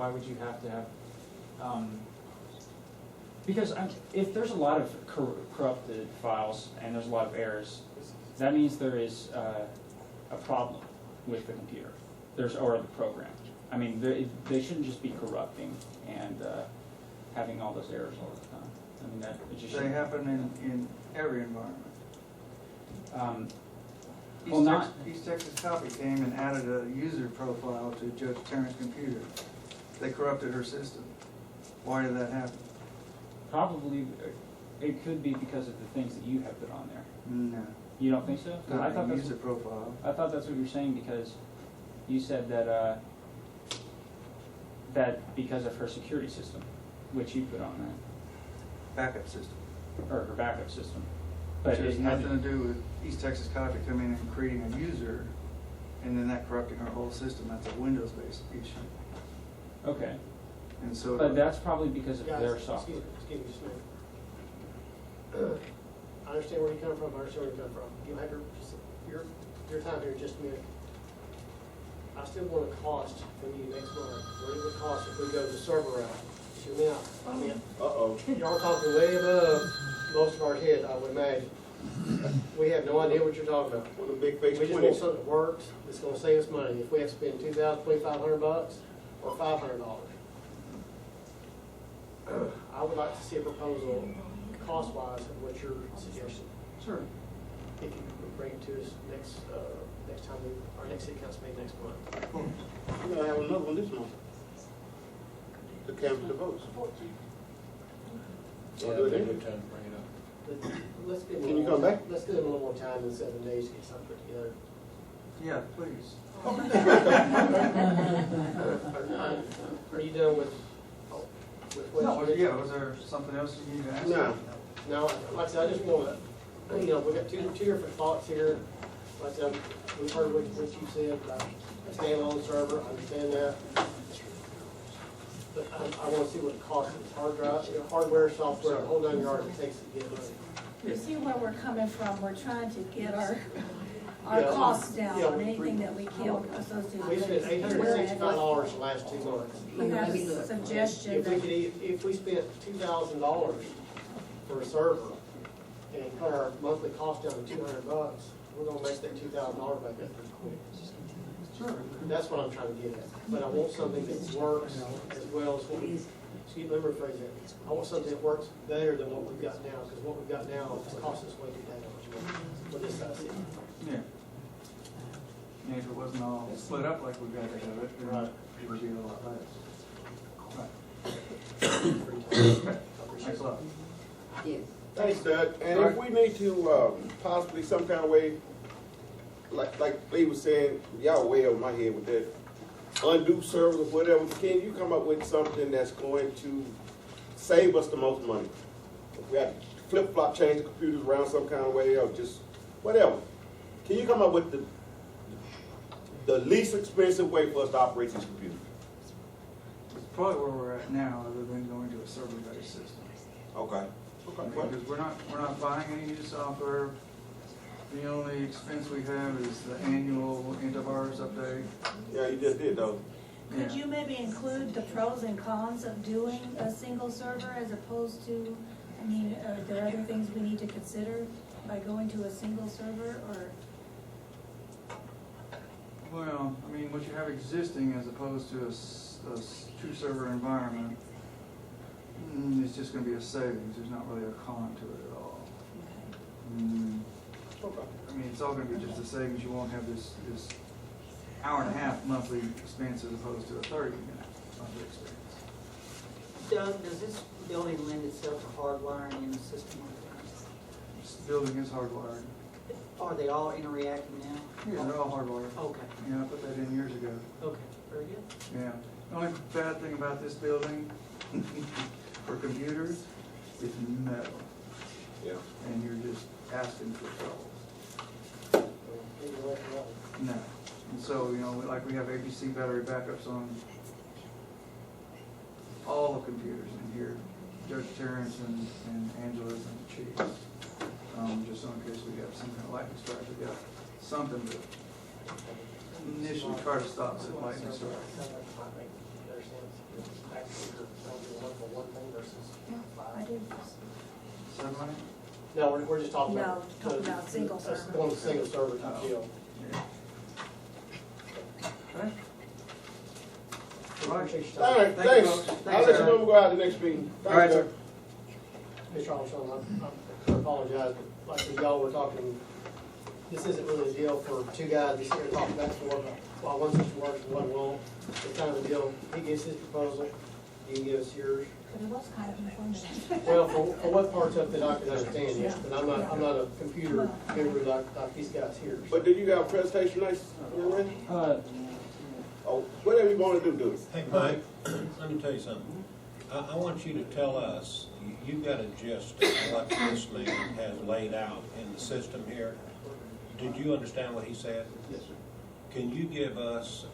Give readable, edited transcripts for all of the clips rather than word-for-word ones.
why would you have to have, because if there's a lot of corrupted files and there's a lot of errors, that means there is a problem with the computer, or the program. I mean, they shouldn't just be corrupting and having all those errors all the time. I mean, it just They happen in every environment. East Texas Copy came and added a user profile to Judge Terrence's computer. They corrupted her system. Why did that happen? Probably, it could be because of the things that you have put on there. No. You don't think so? Not I thought a that's user profile. I thought that's what you were saying, because you said that that because of her security system, which you put on there, Backup system. or her backup system. But But it has it nothing to do with East Texas Copy coming in and creating a user and then that corrupting her whole system. That's a Windows-based issue. Okay, And so. but that's probably because of Guys, their software. Excuse me, just a minute. I understand where you come from, I understand where you come from. You have your time here in just a minute. I still want a cost from you next month. What it would cost if we go the server route? Shoot me out. I mean, y'all talking way above most of our heads, I would imagine. We have no idea what you're talking about. With a big face We just 20. want something that works, that's gonna save us money. If we have to spend $2,500 or $500. I would like to see a proposal, cost-wise, of what you're suggesting. Sure. If you could bring it to us next time, our next city council meeting next month. We're gonna have another one this month. To cancel the votes. Yeah, I'll do it that'd be a then. good time to bring it up. Let's give them Can a you little come more- back? Let's give them a little more time than 7 days to get something put together. Yeah, please. Are you done with what No, you? yeah, was there something else you need to ask? No. No, like I said, I just want to, we've got two different thoughts here. Like I said, we've heard what you said about a standalone server, I understand that. But I want to see what it costs, hard drive, hardware, software, the whole 9 yards it takes to get it. You see where we're coming from, we're trying to get our Yeah. costs down Yeah. on anything that we can associated We with spent this. $865 the last 2 months. You have a suggestion If we that, could, if we spent $2,000 for a server and cut our monthly cost down to $200, we're gonna make that $2,000 back up pretty quick. Sure. That's what I'm trying to get at. But I want something that works as well as what we, excuse me, let me rephrase that. I want something that works better than what we've got now, because what we've got now is costing us way too damn much money for this size city. Yeah. And if it wasn't all split up like we got to have it, then Right. it would be a lot less. Right. Thanks a lot. Thanks, Doug. And if we need to, possibly some kind of way, like Lee was saying, y'all way over my head with that, undo servers or whatever, can you come up with something that's going to save us the most money? If we have to flip-flop, change the computers around some kind of way, or just whatever. Can you come up with the least expensive way for us to operate these computers? It's probably where we're at now, other than going to a server-based system. Okay. Okay. Because we're not buying any new software. The only expense we have is the annual antivirus update. Yeah, you just did though. could Yeah. you maybe include the pros and cons of doing a single server as opposed to, I mean, are there other things we need to consider by going to a single server, or? Well, I mean, what you have existing as opposed to a two-server environment, it's just going to be a savings. There's not really a con to it at all. Okay. I mean, it's all going to be just a savings. You won't have this hour and a half monthly expense as opposed to a 30-minute monthly expense. Doug, does this building lend itself to hardwiring in the system like that? This building is hardwired. Are they all interacting now? Yeah, they're all hardwired. Okay, Yeah, I put that in years ago. okay, very good. Yeah. The only bad thing about this building for computers is metal. Yeah. And you're just asking for trouble. No. And so, like we have ABC battery backups on all the computers in here. Judge Terrence and Angela's and the Chief's. Just so in case we have some kind of lightning strike, we got something to initially try to stop the lightning strike. on it? No, we're just talking No, about. talking about single server. One single server type deal. Okay. Appreciate your All time. right, Thank you, thanks. folks. I'll Thanks, let you Aaron. know when we go out the next meeting. All right, Thanks, sir. Mr. Armstrong, I apologize, but like y'all were talking, this isn't really a deal for two guys to sit here and talk back and forth. While one system works and one won't, it's kind of a deal. He gives his proposal, you can give us yours. But it was kind of informative. Well, for what parts of it I can understand, yes, but I'm not a computer guru like these guys here. But did you got a presentation nice? Oh, whatever you want to do it. Hey, Mike, let me tell you something. I want you to tell us, you've got a gist of what this man has laid out in the system here. Did you understand what he said? Yes, sir. Can you give us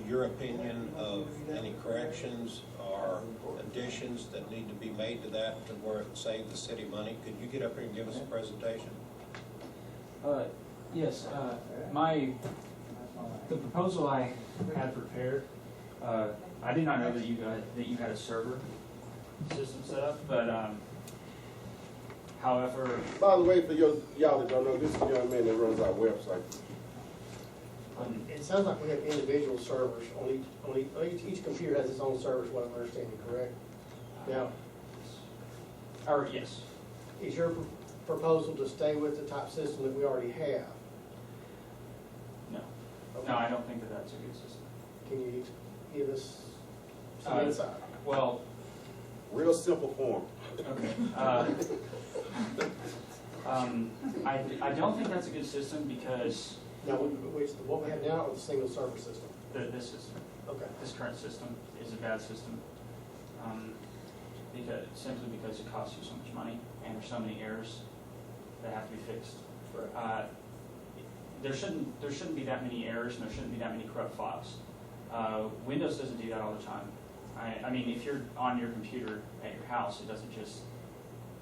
your opinion of any corrections or additions that need to be made to that to where it save the city money? Could you get up here and give us a presentation? Yes, the proposal I had prepared, I did not know that you had a server system set up, but, however, By the way, for y'all that don't know, this is the young man that runs our website. It sounds like we have individual servers on each computer has its own servers, what I'm understanding, correct? Now, or yes, is your proposal to stay with the type system that we already have? no, Okay. no, I don't think that that's a good system. Can you give us some Uh, insight? Well, Real simple form. okay, I don't think that's a good system because Now, what we have now or the single server system? this system, Okay. this current system is a bad system. Simply because it costs you so much money and there's so many errors that have to be fixed. There shouldn't be that many errors and there shouldn't be that many corrupt files. Windows doesn't do that all the time. I mean, if you're on your computer at your house, it doesn't just,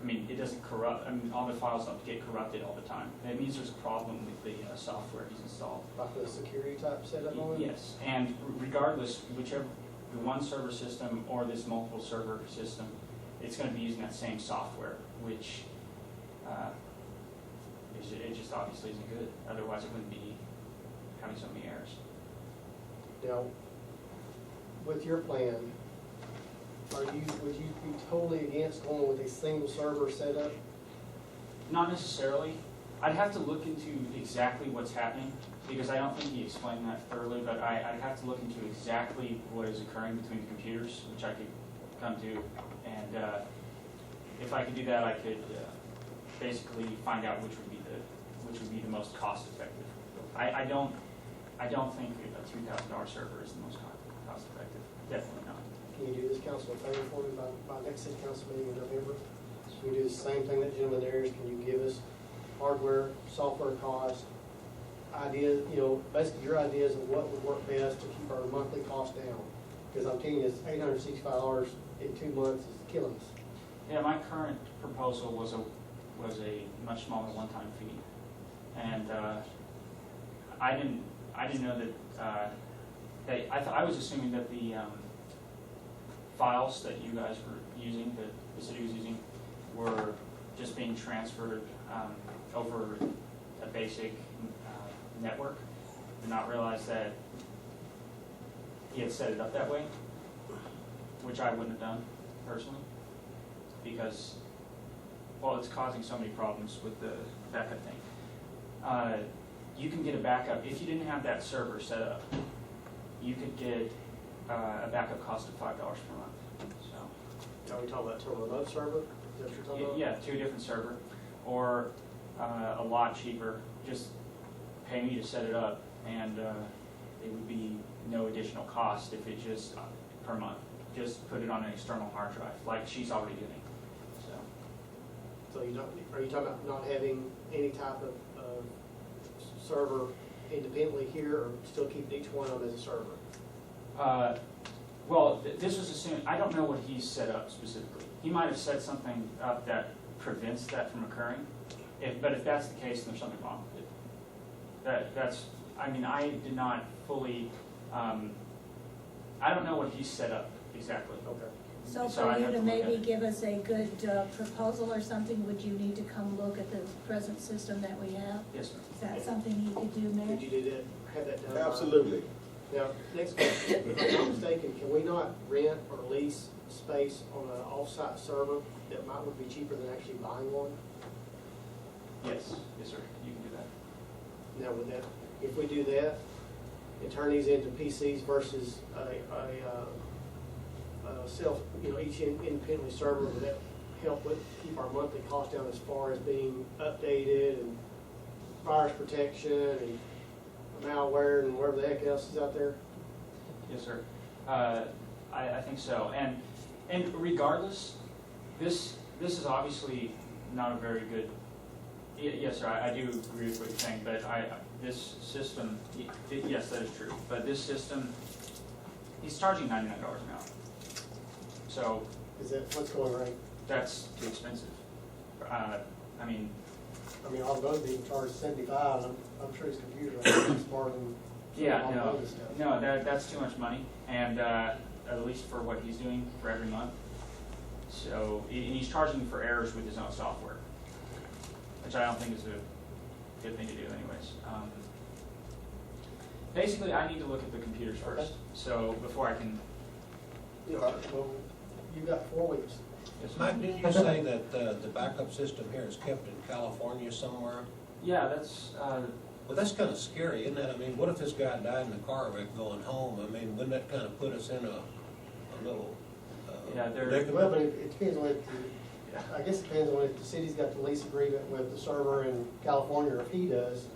it doesn't corrupt. All the files don't get corrupted all the time. It means there's a problem with the software he's installed. Like the security type setup on it? Yes, and regardless, whichever, the one server system or this multiple server system, it's going to be using that same software, which it just obviously isn't good. Otherwise, it wouldn't be having so many errors. Now, with your plan, would you be totally against going with a single server setup? Not necessarily. I'd have to look into exactly what's happening, because I don't think he explained that thoroughly, but I'd have to look into exactly what is occurring between the computers, which I could come to, and if I could do that, I could basically find out which would be the most cost effective. I don't think a $3,000 server is the most cost effective. Definitely not. Can you do this, council, a favor for me by next city council meeting in November? Can you do the same thing that gentleman there is? Can you give us hardware, software costs, ideas, basically your ideas of what would work best to keep our monthly cost down? Because I'm telling you, this $865 in 2 months is killing us. Yeah, my current proposal was a much smaller one-time fee, and I didn't know that I was assuming that the files that you guys were using, that the city was using, were just being transferred over a basic network. Did not realize that he had set it up that way, which I wouldn't have done personally, because, well, it's causing so many problems with the backup thing. You can get a backup, if you didn't have that server set up, you could get a backup cost of $5 per month. So, Are we talking about to a remote server? Is that what you're talking about? yeah, to a different server, or a lot cheaper, just pay me to set it up, and it would be no additional cost if it just, per month, just put it on an external hard drive, like she's already doing. So are you talking about not having any type of server independently here, or still keeping each one of them as a server? Well, this was assuming, I don't know what he's set up specifically. He might have set something up that prevents that from occurring. But if that's the case, then there's something wrong with it. I did not fully, I don't know what he's set up exactly. Okay. So I for have you to to look at maybe it. give us a good proposal or something, would you need to come look at the present system that we have? Yes, ma'am. Is that something you could do, Mayor? Could you do that, have that done? by- Absolutely. Now, next question, if I'm not mistaken, can we not rent or lease space on an off-site server that would be cheaper than actually buying one? Yes, yes, sir, you can do that. Now, would that, if we do that, and turn these into PCs versus a self, each independently server, would that help with, keep our monthly cost down as far as being updated and virus protection and malware and whatever the heck else is out there? Yes, sir. I think so. And regardless, this is obviously not a very good. Yes, sir. I do agree with what you're saying, but this system. Yes, that is true. But this system, he's charging $99 an hour. So Is that what's going right? that's too expensive. I mean, Our both being charged 75, I'm sure his computer is smarter than yeah, all the no, other stuff. no, that's too much money, and at least for what he's doing for every month. So he's charging for errors with his own software, which I don't think is a good thing to do, anyways. Basically, I need to look at the computers first, Okay. so before I can. Well, you've got 4 weeks. Mike, didn't you say that the backup system here is kept in California somewhere? Yeah, that's. Well, that's kind of scary, isn't it? I mean, what if this guy died in a car wreck going home? I mean, wouldn't that kind of put us in a little Yeah, they're- predicament? Well, but it depends on I guess it depends on if the city's got the lease agreement with the server in California, or if he does.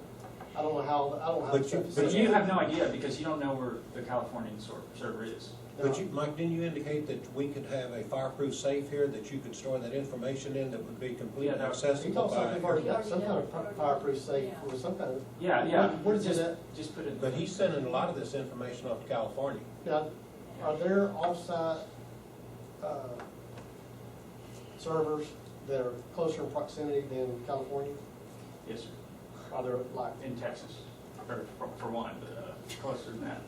I don't know how But the stuff is But set you up. have no idea because you don't know where the Californian server is. But you, Mike, didn't you indicate that we could have a fireproof safe here that you could store that information in that would be completely Yeah, that- He accessible told us by? we've already got some kind of fireproof safe or some kind of. Yeah, What is just, it? just put it. But he's sending a lot of this information off to California. Now, are there offsite servers that are closer in proximity than California? Yes, sir. Are there like? In Texas, for one, but closer than that.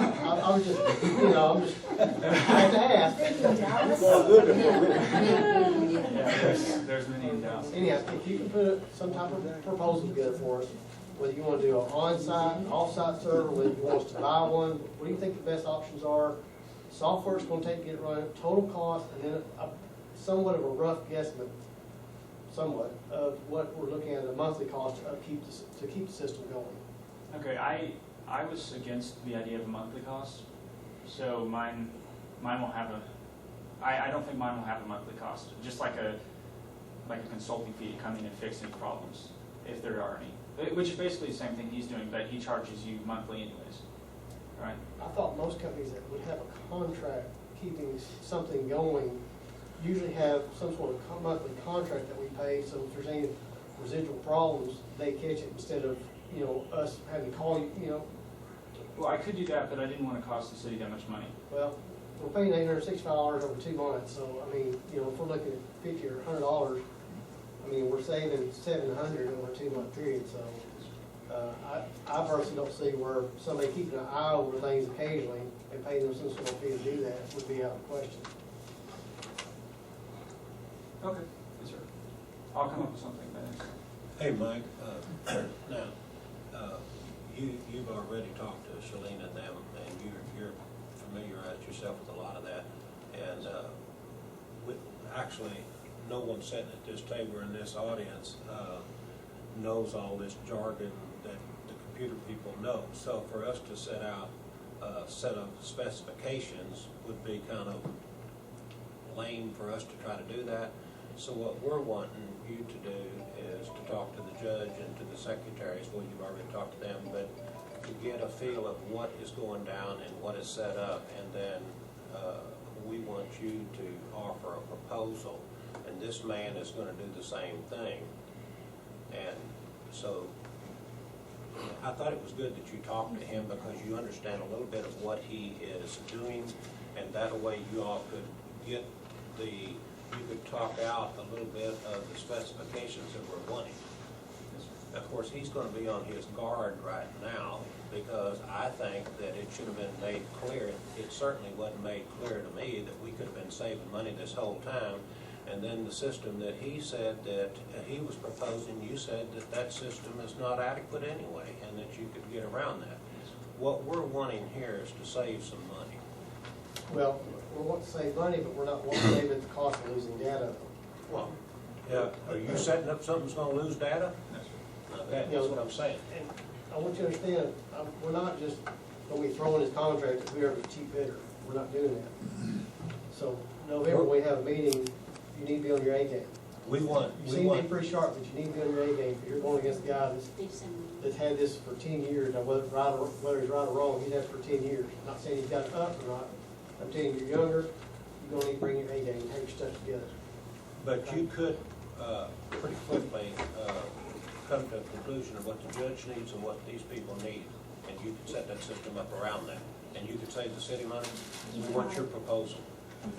I was just, I'm just, I have to ask. Going good there for a minute. Yeah, there's many in Dallas. Anyhow, if you can put some type of proposal together for us, whether you want to do an on-site, off-site server, whether you want us to buy one, what do you think the best options are? Software's going to take to get it running, total cost, and then somewhat of a rough guesstimate, somewhat, of what we're looking at, the monthly cost to keep the system going. Okay, I was against the idea of a monthly cost, so mine will have I don't think mine will have a monthly cost, just like a consulting fee to come in and fix any problems, if there are any. Which is basically the same thing he's doing, but he charges you monthly anyways, right? I thought most companies that would have a contract keeping something going usually have some sort of monthly contract that we pay, so if there's any residual problems, they catch it instead of, us having to call you, Well, I could do that, but I didn't want to cost the city that much money. Well, we're paying $865 over 2 months, so, I mean, if we're looking at $50 or $100, I mean, we're saving $700 over a 2-month period, so, I personally don't see where somebody keeping an eye over things occasionally and paying them some sort of fee to do that would be out of question. Okay. Yes, sir. I'll come up with something then. Hey, Mike, now, you've already talked to Shalene and them, and you're familiarized yourself with a lot of that. And actually, no one sitting at this table or in this audience knows all this jargon that the computer people know. So for us to set out a set of specifications would be kind of lame for us to try to do that. So what we're wanting you to do is to talk to the judge and to the secretaries, well, you've already talked to them, but to get a feel of what is going down and what is set up, and then we want you to offer a proposal, and this man is going to do the same thing. And so I thought it was good that you talked to him because you understand a little bit of what he is doing, and that way you all could get you could talk out a little bit of the specifications that we're wanting. Of course, he's gonna be on his guard right now, because I think that it should have been made clear. It certainly wasn't made clear to me that we could have been saving money this whole time. And then the system that he said that he was proposing, you said that that system is not adequate anyway, and that you could get around that. What we're wanting here is to save some money. Well, we want to save money, but we're not wanting to save at the cost of losing data. Well, are you setting up something that's gonna lose data? That's what I'm saying. And I want you to understand, we're not just going to be throwing this contract to whoever's cheap bidder. We're not doing that. So November, we have a meeting, you need to be on your A game. You seem to be pretty sharp, but you need to be on your A game, because you're going against a guy that's had this for 10 years. Now, whether he's right or wrong, he's had it for 10 years. I'm not saying he's got it up or not. I'm telling you, you're younger, you're going to need to bring your A game and have your stuff together. But you could, pretty quickly, come to a conclusion of what the judge needs and what these people need, and you could set that system up around that, and you could save the city money. We want your proposal,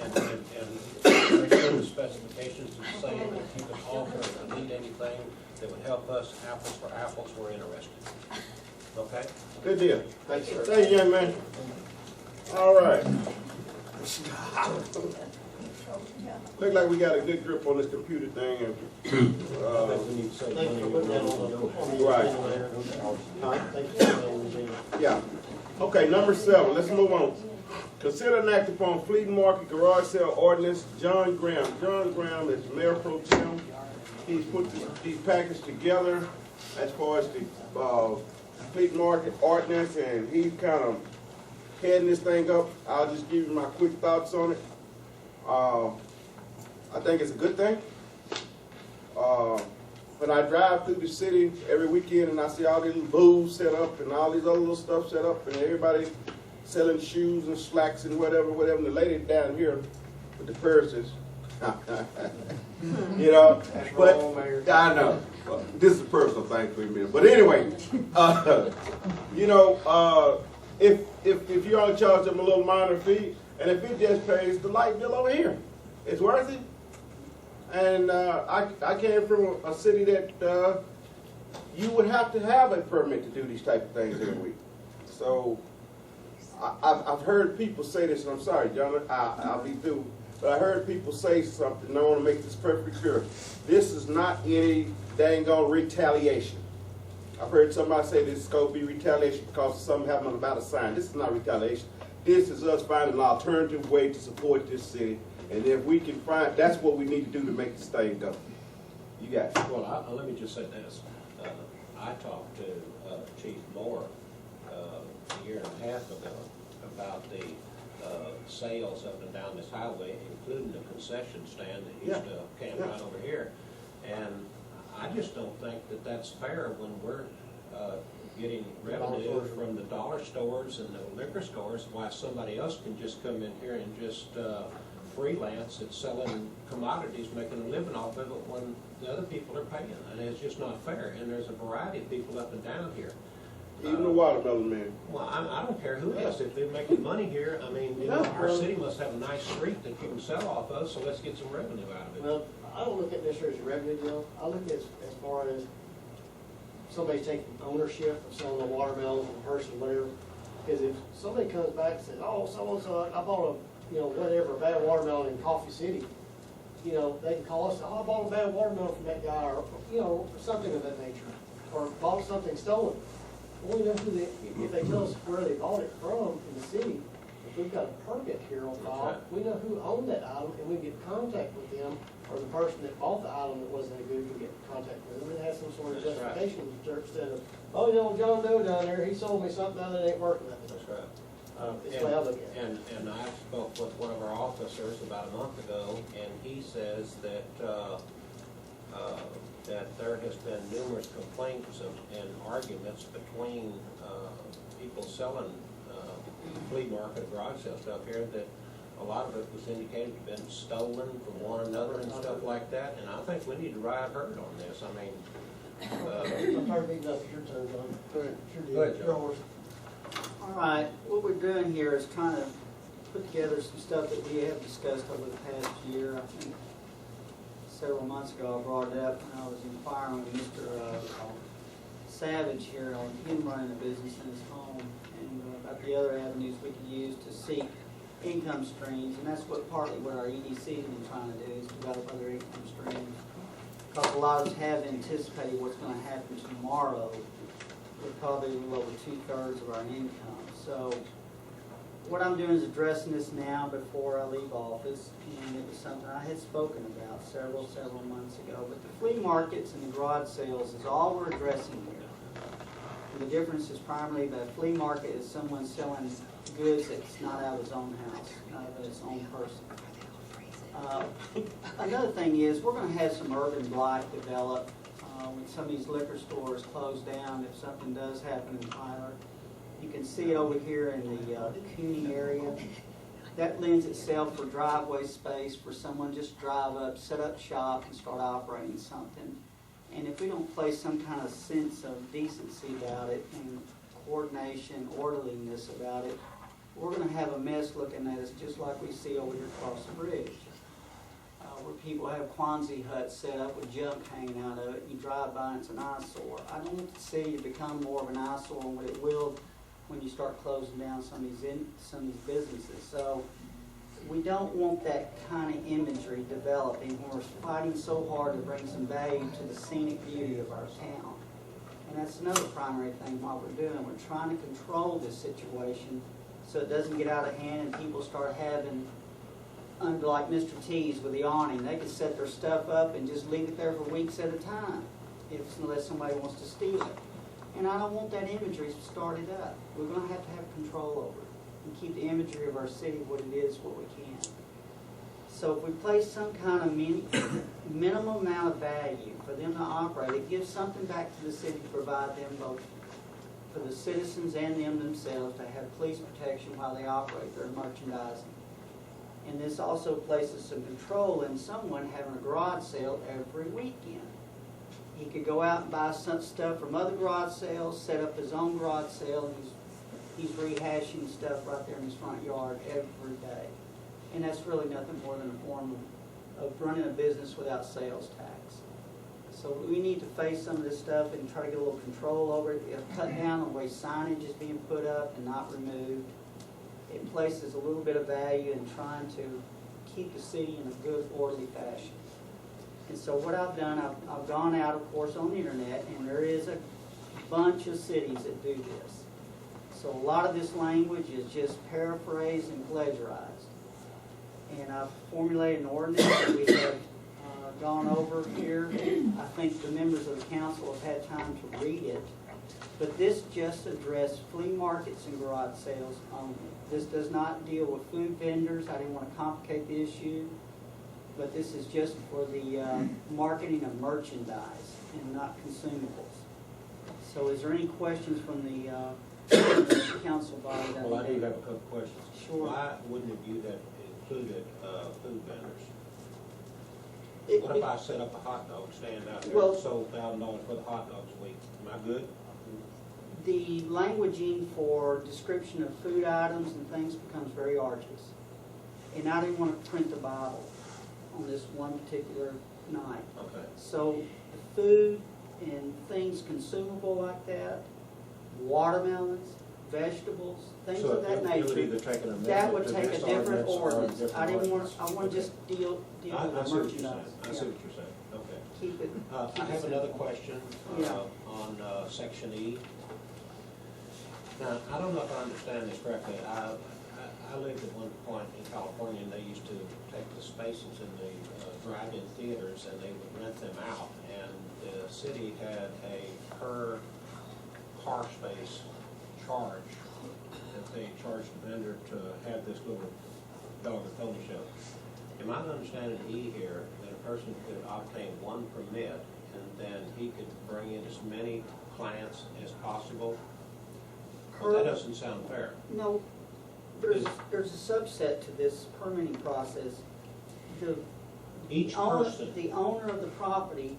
and make sure the specifications are the same, and if you can alter or delete anything that would help us, apples for apples, we're interested. Okay? Good deal. Thanks, sir. Thank you, young man. All right. Look like we got a good grip on this computer thing. And, Thank you for putting that on the Right. agenda there. Thank you for putting that on the agenda. yeah. Okay, number 7. Let's move on. Consider an act upon flea market garage sale ordinance. John Graham. John Graham is Mayor Pro Tem. He's put these packages together as far as the flea market ordinance, and he's kind of heading this thing up. I'll just give you my quick thoughts on it. I think it's a good thing. When I drive through the city every weekend and I see all these little booths set up and all these other little stuff set up and everybody selling shoes and slacks and whatever, and the lady down here with the purses, you know, but I know. This is a personal thing for me. But anyway, you know, if you only charge them a little minor fee, and if it just pays the light bill over here, it's worth it. And I came from a city that you would have to have a permit to do these type of things every week. So I've heard people say this, and I'm sorry, John, I'll be through, but I heard people say something, and I want to make this perfectly clear. This is not any dang on retaliation. I've heard somebody say this is going to be retaliation because of something happened about a sign. This is not retaliation. This is us finding an alternative way to support this city. And if we can find, that's what we need to do to make this thing go. You got it. Well, let me just say this. I talked to Chief Moore a year and a half ago about the sales up and down this highway, including the concession stand that used to camp right over here. And I just don't think that that's fair when we're getting revenue from the dollar stores and the liquor stores, why somebody else can just come in here and just freelance at selling commodities, making a living off of it when the other people are paying. And it's just not fair. And there's a variety of people up and down here. Even the watermelon man. Well, I don't care who else. If they're making money here, I mean, you know, our city must have a nice street that you can sell off of, so let's get some revenue out of it. Well, I don't look at this as a revenue deal. I look at it as far as somebody's taking ownership of selling the watermelons and the person whatever. Because if somebody comes back and says, oh, so-and-so, I bought a, whatever, a bad watermelon in Coffee City, they can call us, oh, I bought a bad watermelon from that guy, or, something of that nature. Or bought something stolen. Well, we know if they tell us where they bought it from in the city, if we've got a permit here on file, we know who owned that item, and we can get in contact with them, or the person that bought the item that wasn't any good, we get in contact with them, and have some sort of justification instead of, oh, John Doe down there, he sold me something that ain't working that way. That's right. It's the way I look at it. And I spoke with one of our officers about a month ago, and he says that that there has been numerous complaints and arguments between people selling flea market garage sale stuff here, that a lot of it was indicated to have been stolen from one another and stuff like that. And I think we need to ride herd on this. I mean, I'm tired of beating up, it's your turn, John. Go ahead. Go ahead, John. Your horse. All right, what we're doing here is trying to put together some stuff that we have discussed over the past year. I think several months ago I brought it up, and I was inquiring with Mr. Savage here on him running a business in his home, and about the other avenues we could use to seek income streams, and that's partly what our EDC has been trying to do, is develop other income streams. Because a lot of us have anticipated what's going to happen tomorrow. We're probably a little over 2/3 of our income. So what I'm doing is addressing this now before I leave office, and it was something I had spoken about several months ago. But the flea markets and the garage sales is all we're addressing here. And the difference is primarily that a flea market is someone selling goods that's not out of his own house, not of his own person. Another thing is, we're going to have some urban blight develop when some of these liquor stores close down, if something does happen in Tyler. You can see it over here in the Cooney area. That lends itself for driveway space for someone just drive up, set up shop, and start operating something. And if we don't place some kind of sense of decency about it and coordination, orderliness about it, we're going to have a mess looking at us just like we see over here across the bridge. Where people have Kwanzaa huts set up with junk hanging out of it. You drive by and it's an eyesore. I don't want the city to become more of an eyesore than what it will when you start closing down some of these businesses. So we don't want that kind of imagery developing when we're fighting so hard to bring some value to the scenic beauty of our town. And that's another primary thing what we're doing. We're trying to control this situation so it doesn't get out of hand and people start having, like Mr. T's with the awning, they can set their stuff up and just leave it there for weeks at a time, unless somebody wants to steal it. And I don't want that imagery started up. We're going to have control over it and keep the imagery of our city what it is, what we can. So if we place some kind of minimum amount of value for them to operate, it gives something back to the city to provide them both, for the citizens and them themselves, to have police protection while they operate their merchandising. And this also places some control in someone having a garage sale every weekend. He could go out and buy some stuff from other garage sales, set up his own garage sale, and he's rehashing stuff right there in his front yard every day. And that's really nothing more than a form of running a business without sales tax. So we need to face some of this stuff and try to get a little control over it. It'll cut down on the way signage is being put up and not removed. It places a little bit of value in trying to keep the city in a good, orderly fashion. And so what I've done, I've gone out, of course, on the internet, and there is a bunch of cities that do this. So a lot of this language is just paraphrased and plagiarized. And I've formulated an ordinance that we have gone over here. I think the members of the council have had time to read it. But this just addressed flea markets and garage sales only. This does not deal with food vendors. I didn't want to complicate the issue. But this is just for the marketing of merchandise and not consumables. So is there any questions from the council body? Well, I do have a couple questions. Sure. Why wouldn't it be that included food vendors? It- What if I set up a hot dog stand out there Well- and sold $1,000 worth of hot dogs a week? Am I good? The languaging for description of food items and things becomes very arduous. And I didn't want to print the Bible on this one particular night. Okay. So food and things consumable like that, watermelons, vegetables, things So of that it would either nature, take an amendment that would to take a this different ordinance or a ordinance. different I didn't want, ordinance. I want to just deal with I the see what you're saying. merchandise. I see Yeah. what you're saying. Okay. Keep it. I keep it have simple. another question Yeah. on Section E. Now, I don't know if I understand this correctly. I lived at one point in California, and they used to take the spaces in the drive-in theaters, and they would rent them out. And the city had a per car space charge that they charged the vendor to have this little dog and pony show. Am I understanding E here that a person could obtain one permit and then he could bring in as many clients as possible? Well, that doesn't sound fair. No, there's a subset to this permitting process. Each owner- person, The owner of the property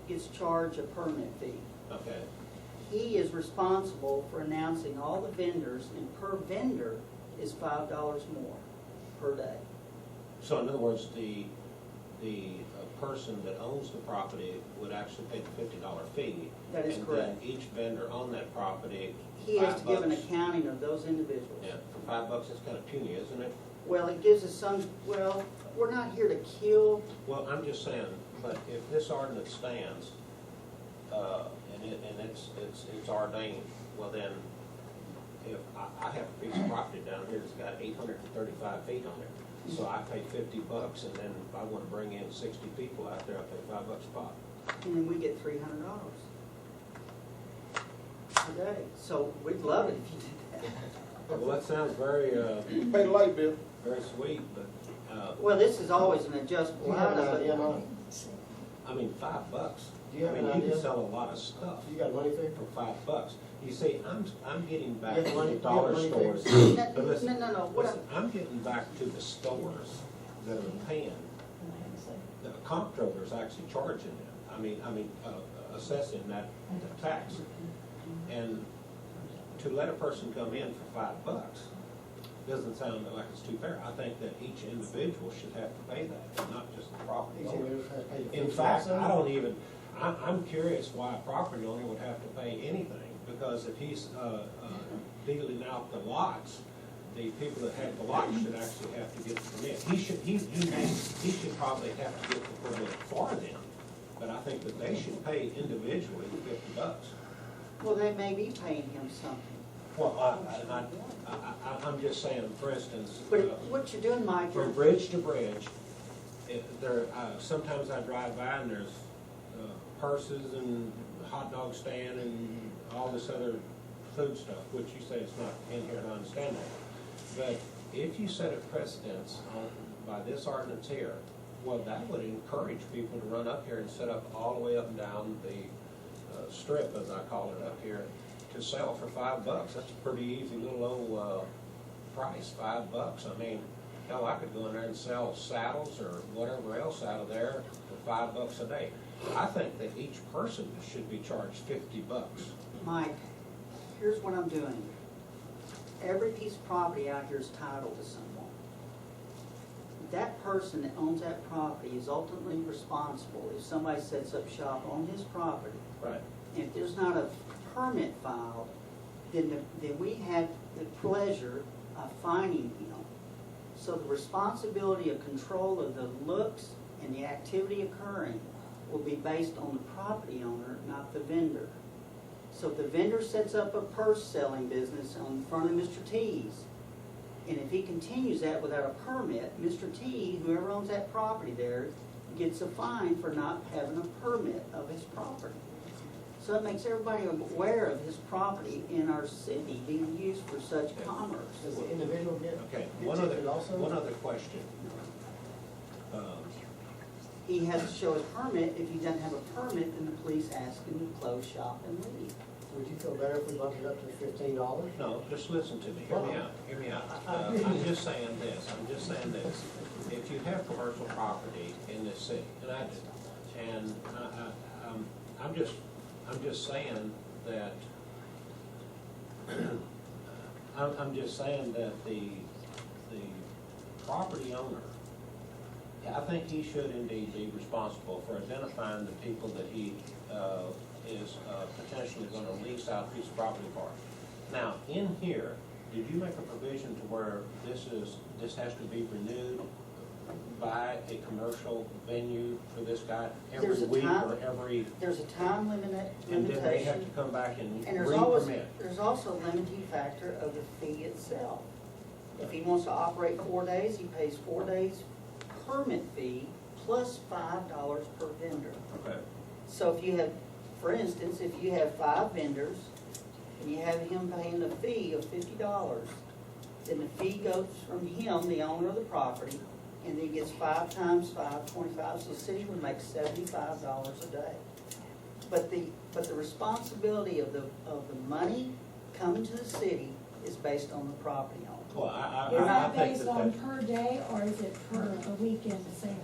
gets charged a permit fee. okay, He is responsible for announcing all the vendors, and per vendor is $5 more per day. so in other words, the the person that owns the property would actually pay the $50 fee. That is correct. And then each vendor on that property, He has to give an $5. accounting of those individuals. Yeah, for $5, it's kind of puny, isn't it? Well, it gives us some, well, we're not here to kill. Well, I'm just saying, but if this ordinance stands, and it's ordained, well then, if I have a piece of property down here that's got 835 feet on it, so I pay $50, and then if I wanna bring in 60 people out there, I pay $5 a pop. And then we get $300 a day. So we'd love it if you did that. Well, that sounds very, Pay the light bill. very sweet, but, Well, this is always an adjustable Do you have an item, idea, but Monty? I mean, $5. Do you have I an mean, you idea? can sell a lot of stuff You got a money figure? for $5. You see, I'm getting back You to have money- the you dollar have money stores. figure? But listen, No, what listen, I'm getting back to the stores that are paying. The comptroller's actually charging them. I mean, assessing that tax. And to let a person come in for $5 doesn't sound like it's too fair. I think that each individual should have to pay that, and not just the property Each owner. individual has to pay the In 50 fact, also? I don't even, I'm curious why a property owner would have to pay anything, because if he's dealing out the lots, the people that have the lots should actually have to get the permit. He should probably have to get the permit for them, but I think that they should pay individually $50. well, they may be paying him something. Well, I'm just saying, for instance, But what you're doing, Mike, from bridge to bridge, sometimes I drive by and there's purses and hot dog stand and all this other food stuff, which you say is not in here, and I understand that. But if you set a precedence by this ordinance here, well, that would encourage people to run up here and set up all the way up and down the strip, as I call it up here, to sell for $5. That's a pretty easy little old price, $5. I mean, hell, I could go in there and sell saddles or whatever else out of there for $5 a day. I think that each person should be charged $50. Mike, here's what I'm doing. Every piece of property out here is titled to someone. That person that owns that property is ultimately responsible if somebody sets up shop on his property. Right. And if there's not a permit filed, then we have the pleasure of fining him. So the responsibility of control of the looks and the activity occurring will be based on the property owner, not the vendor. So if the vendor sets up a purse selling business on front of Mr. T's, and if he continues that without a permit, Mr. T, whoever owns that property there, gets a fine for not having a permit of his property. So it makes everybody aware of his property in our city being used for such commerce. Does the individual get Okay, get ticketed also? one other question. He has to show his permit. If he doesn't have a permit, then the police ask him to close shop and leave. Would you feel better if we bumped it up to $15? No, just listen to me, hear me out, hear me out. I'm just saying this, if you have commercial property in this city, and I do, and I'm just saying that, I'm just saying that the property owner, I think he should indeed be responsible for identifying the people that he is potentially going to lease out a piece of property for. Now, in here, did you make a provision to where this has to be renewed by a commercial venue for this guy every There's a week time- or every, There's a time limitation. and then they have to come back and And re-permit? there's also a limiting factor of the fee itself. If he wants to operate 4 days, he pays 4 days permit fee plus $5 per vendor. Okay, So if you have, for instance, if you have 5 vendors and you have him paying a fee of $50, then the fee goes from him, the owner of the property, and then he gets 5 times 5, 25, so the city would make $75 a day. But the responsibility of the money coming to the city is based on the property owner. well, I Is that think based that on that's, per day, or is it per a weekend sale?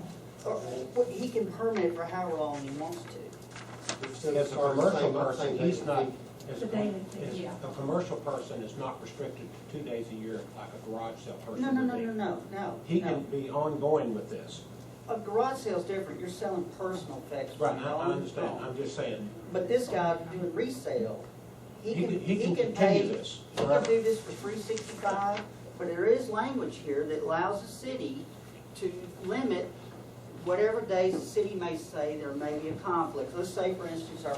Or he can permit it for how long he wants to. We've still as a charged the commercial same- person, same he's daily not, fee. as The daily fee, yeah. a commercial person is not restricted to 2 days a year like a garage sale person No, would be. no. He can be ongoing with this. A garage sale's different, you're selling personal effects. for Right, your I own understand, home. I'm just saying, But this guy doing resale, He can he can continue pay, this he can forever. do this for $365, but there is language here that allows the city to limit whatever days the city may say there may be a conflict. Let's say, for instance, our